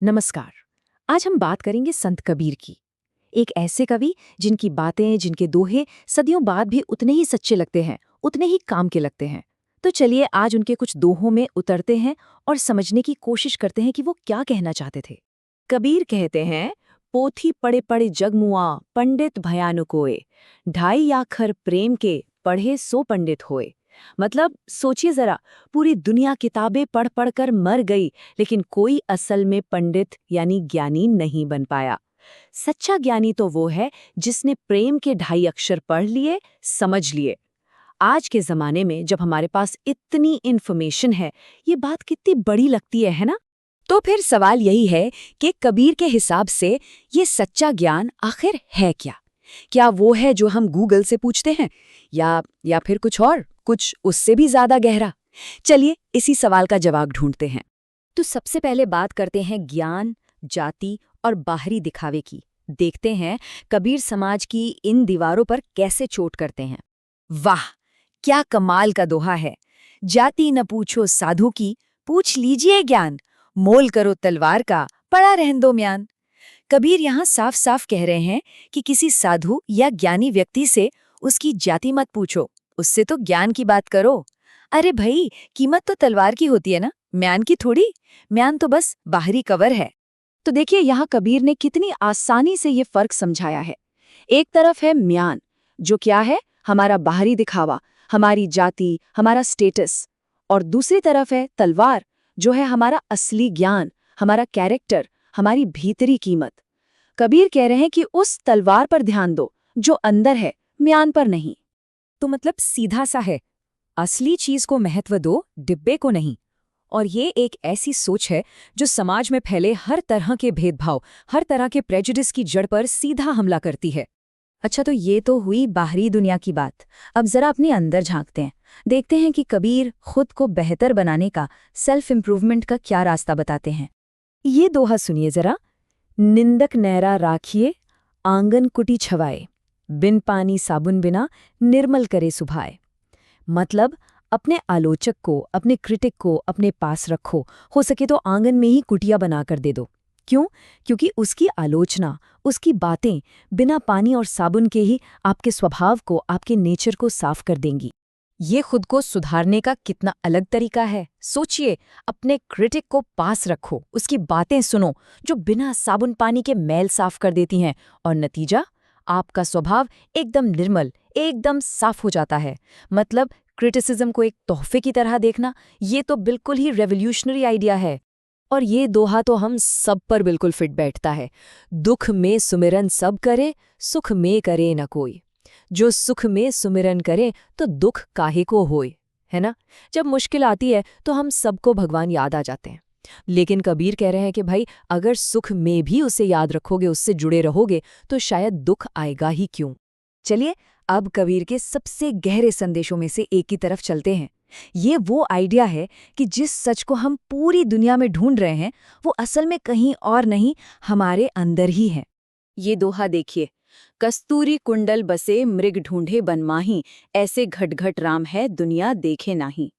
नमस्कार। आज हम बात करेंगे संत कबीर की। एक ऐसे कवि जिनकी बातें, जिनके दोहे सदियों बाद भी उतने ही सच्चे लगते हैं, उतने ही काम के लगते हैं। तो चलिए आज उनके कुछ दोहों में उतरते हैं और समझने की कोशिश करते हैं कि वो क्या कहना चाहते थे। कबीर कहते हैं, पोथी पढ़े पढ़े जगमुआ, पंडित भयानु कोय, ढाई आखर प्रेम के, पढ़े सो पंडित होए। मतलब सोचिए जरा, पूरी दुनिया किताबें पढ़ पढ़ कर मर गई, लेकिन कोई असल में पंडित यानी ज्ञानी नहीं बन पाया। सच्चा ज्ञानी तो वो है जिसने प्रेम के ढाई अक्षर पढ़ लिए, समझ लिए। आज के जमाने में जब हमारे पास इतनी इन्फॉर्मेशन है, ये बात कितनी बड़ी लगती है ना? तो फिर सवाल यही है कि कबीर के हिसाब से ये सच्चा ज्ञान आखिर है क्या? क्या वो है जो हम गूगल से पूछते हैं, या फिर कुछ और, कुछ उससे भी ज्यादा गहरा? चलिए इसी सवाल का जवाब ढूंढते हैं। तो सबसे पहले बात करते हैं ज्ञान, जाति और बाहरी दिखावे की। देखते हैं कबीर समाज की इन दीवारों पर कैसे चोट करते हैं। वाह, क्या कमाल का दोहा है। जाति न पूछो साधु की, पूछ लीजिए ज्ञान, मोल करो तलवार का, पड़ा रहन दो म्यान। कबीर यहाँ साफ साफ कह रहे हैं कि किसी साधु या ज्ञानी व्यक्ति से उसकी जाति मत पूछो, उससे तो ज्ञान की बात करो। अरे भाई, कीमत तो तलवार की होती है ना, म्यान की थोड़ी। म्यान तो बस बाहरी कवर है। तो देखिए यहाँ कबीर ने कितनी आसानी से ये फर्क समझाया है। एक तरफ है म्यान, जो क्या है, हमारा बाहरी दिखावा, हमारी जाति, हमारा स्टेटस। और दूसरी तरफ है तलवार, जो है हमारा असली ज्ञान, हमारा कैरेक्टर, हमारी भीतरी कीमत। कबीर कह रहे हैं कि उस तलवार पर ध्यान दो जो अंदर है, म्यान पर नहीं। तो मतलब सीधा सा है, असली चीज को महत्व दो, डिब्बे को नहीं। और ये एक ऐसी सोच है जो समाज में फैले हर तरह के भेदभाव, हर तरह के प्रेजुडिस की जड़ पर सीधा हमला करती है। अच्छा, तो ये तो हुई बाहरी दुनिया की बात। अब जरा अपने अंदर झांकते हैं, देखते हैं कि कबीर खुद को बेहतर बनाने का, सेल्फ इम्प्रूवमेंट का क्या रास्ता बताते हैं। ये दोहा सुनिए जरा। निंदक नहरा राखिए, आंगन कुटी छवाए, बिन पानी साबुन बिना, निर्मल करे सुभाए। मतलब अपने आलोचक को, अपने क्रिटिक को अपने पास रखो, हो सके तो आंगन में ही कुटिया बनाकर दे दो। क्यों? क्योंकि उसकी आलोचना, उसकी बातें बिना पानी और साबुन के ही आपके स्वभाव को, आपके नेचर को साफ कर देंगी। ये खुद को सुधारने का कितना अलग तरीका है। सोचिए, अपने क्रिटिक को पास रखो, उसकी बातें सुनो जो बिना साबुन पानी के मैल साफ कर देती हैं, और नतीजा, आपका स्वभाव एकदम निर्मल, एकदम साफ हो जाता है। मतलब क्रिटिसिज्म को एक तोहफे की तरह देखना, ये तो बिल्कुल ही रेवोल्यूशनरी आइडिया है। और ये दोहा तो हम सब पर बिल्कुल फिट बैठता है। दुख में सुमिरन सब करे, सुख में करे न कोई। जो सुख में सुमिरन करे तो दुख काहे को होए, है ना? जब मुश्किल आती है तो हम सबको भगवान याद आ जाते हैं। लेकिन कबीर कह रहे हैं कि भाई, अगर सुख में भी उसे याद रखोगे, उससे जुड़े रहोगे, तो शायद दुख आएगा ही क्यों। चलिए अब कबीर के सबसे गहरे संदेशों में से एक की तरफ चलते हैं। ये वो आइडिया है कि जिस सच को हम पूरी दुनिया में ढूंढ रहे हैं, वो असल में कहीं और नहीं, हमारे अंदर ही है। ये दोहा देखिए। कस्तूरी कुंडल बसे मृग ढूंढे बनमाही, ऐसे घट-घट राम है दुनिया देखे नाही।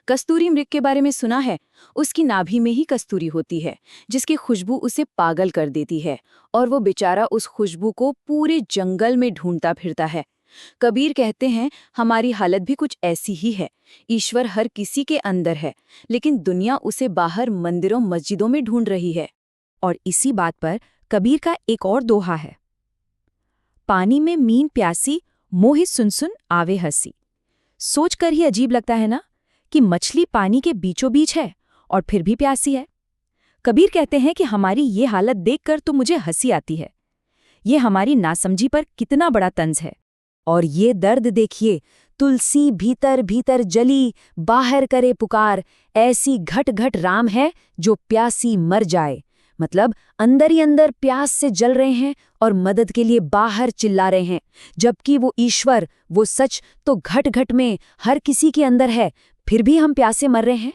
कस्तूरी मृग के बारे में सुना है? उसकी नाभि में ही कस्तूरी होती है, जिसकी खुशबू उसे पागल कर देती है, और वो बेचारा उस खुशबू को पूरे जंगल में ढूंढता फिरता है। कबीर कहते हैं, हमारी हालत भी कुछ ऐसी ही है। ईश्वर हर किसी के अंदर है, लेकिन दुनिया उसे बाहर मंदिरों मस्जिदों में ढूंढ रही है। और इसी बात पर कबीर का एक और दोहा है। पानी में मीन प्यासी, मोहि सुन सुन आवे हंसी। सोचकर ही अजीब लगता है ना, कि मछली पानी के बीचों बीच है और फिर भी प्यासी है। कबीर कहते हैं कि हमारी ये हालत देखकर तो मुझे हंसी आती है। ये हमारी नासमझी पर कितना बड़ा तंज है। और ये दर्द देखिए, तुलसी भीतर भीतर जली, बाहर करे पुकार, ऐसी घट घट राम है जो प्यासी मर जाए। मतलब अंदर ही अंदर प्यास से जल रहे हैं और मदद के लिए बाहर चिल्ला रहे हैं, जबकि वो ईश्वर, वो सच तो घट घट में हर किसी के अंदर है, फिर भी हम प्यासे मर रहे हैं।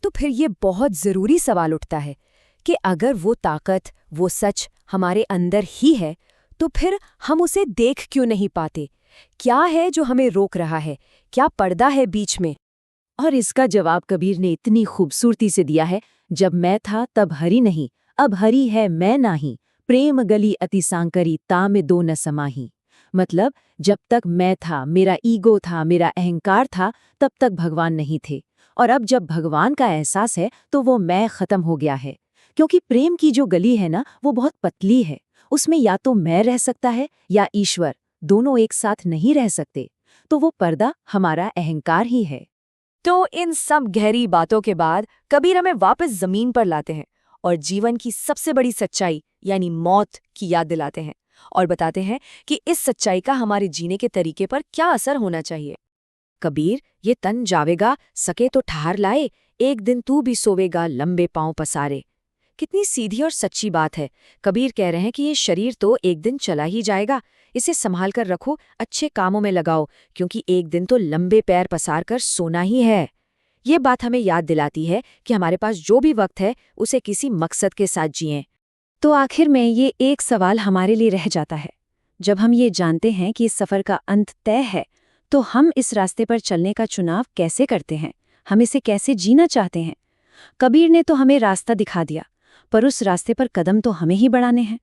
तो फिर ये बहुत ज़रूरी सवाल उठता है कि अगर वो ताकत, वो सच हमारे अंदर ही है, तो फिर हम उसे देख क्यों नहीं पाते? क्या है जो हमें रोक रहा है? क्या पर्दा है बीच में? और इसका जवाब कबीर ने इतनी खूबसूरती से दिया है, जब मैं था तब हरि नहीं, अब हरी है मैं नाही, प्रेम गली अति सांकरी तामे दो न समाही। मतलब जब तक मैं था, मेरा ईगो था, मेरा अहंकार था, तब तक भगवान नहीं थे। और अब जब भगवान का एहसास है तो वो मैं खत्म हो गया है। क्योंकि प्रेम की जो गली है ना, वो बहुत पतली है। उसमें या तो मैं रह सकता है या ईश्वर, दोनों एक साथ नहीं रह सकते। तो वो पर्दा हमारा अहंकार ही है। तो इन सब गहरी बातों के बाद कबीर हमें वापस जमीन पर लाते हैं और जीवन की सबसे बड़ी सच्चाई यानी मौत की याद दिलाते हैं और बताते हैं कि इस सच्चाई का हमारे जीने के तरीके पर क्या असर होना चाहिए। कबीर, ये तन जावेगा, सके तो ठहर लाए, एक दिन तू भी सोवेगा लंबे पांव पसारे। कितनी सीधी और सच्ची बात है। कबीर कह रहे हैं कि ये शरीर तो एक दिन चला ही जाएगा, इसे संभाल कर रखो, अच्छे कामों में लगाओ, क्योंकि एक दिन तो लंबे पैर पसार कर सोना ही है। ये बात हमें याद दिलाती है कि हमारे पास जो भी वक्त है उसे किसी मकसद के साथ जिएं। तो आखिर में ये एक सवाल हमारे लिए रह जाता है। जब हम ये जानते हैं कि इस सफ़र का अंत तय है, तो हम इस रास्ते पर चलने का चुनाव कैसे करते हैं? हम इसे कैसे जीना चाहते हैं? कबीर ने तो हमें रास्ता दिखा दिया, पर उस रास्ते पर कदम तो हमें ही बढ़ाने हैं।